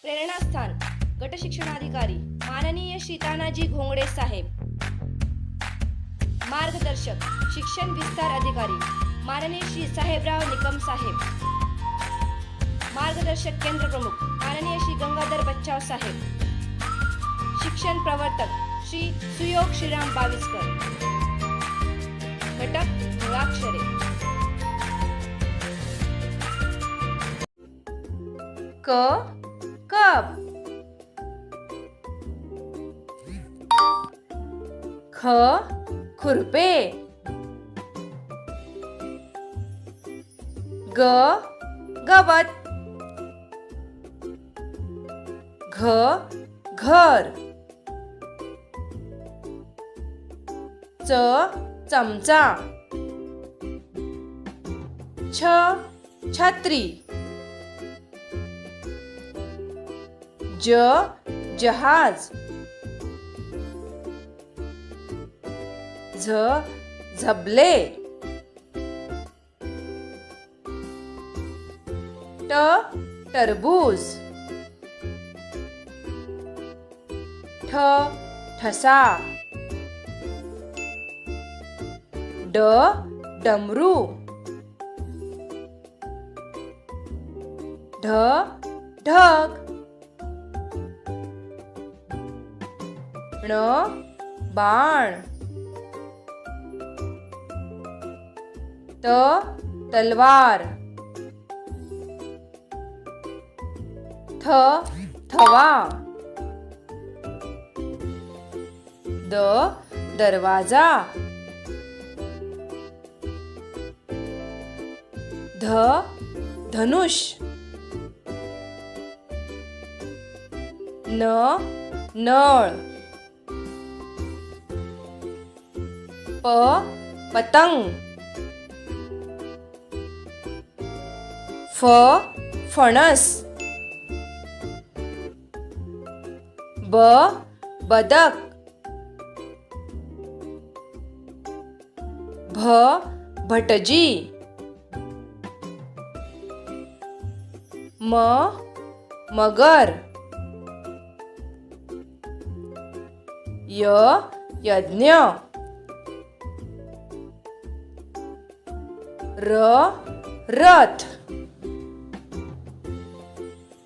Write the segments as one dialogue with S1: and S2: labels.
S1: प्रेरणास्थान गट शिक्षणाधिकारी माननीय श्री तानाजी घोंगडे साहेब. मार्गदर्शक शिक्षण विस्तार अधिकारी माननीय श्री साहेबराव निकम साहेब. मार्गदर्शक केंद्र प्रमुख माननीय श्री गंगाधर बच्चाव साहेब. शिक्षण प्रवर्तक श्री सुयोग श्रीराम बाविस्कर. घटक मुळाक्षरे. क कप. ख खुरपे. ग गवत. घ घर. च चमचा. छ छत्री. ज जहाज. झ झबले. ट टरबूज. ठ ठसा. ड डमरू. ढ ढग. ण बाण. त तलवार. थ थवा. द दरवाजा. ध धनुष. न नळ. प पतंग. फ फणस. ब बदक. भ भटजी. म मगर. य यज्ञ. र रथ.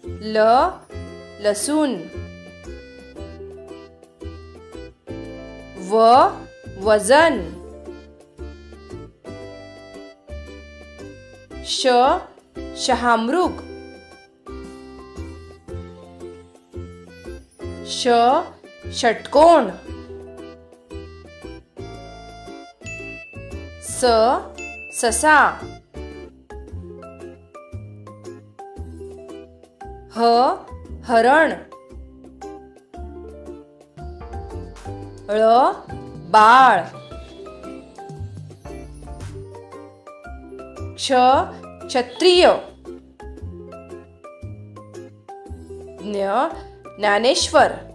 S1: ल लसूण. व वजन. श शहामृग. ष षटकोण. स ससा. ह हरण. ळ बाळ. क्ष क्षत्रिय. ज्ञ ज्ञानेश्वर.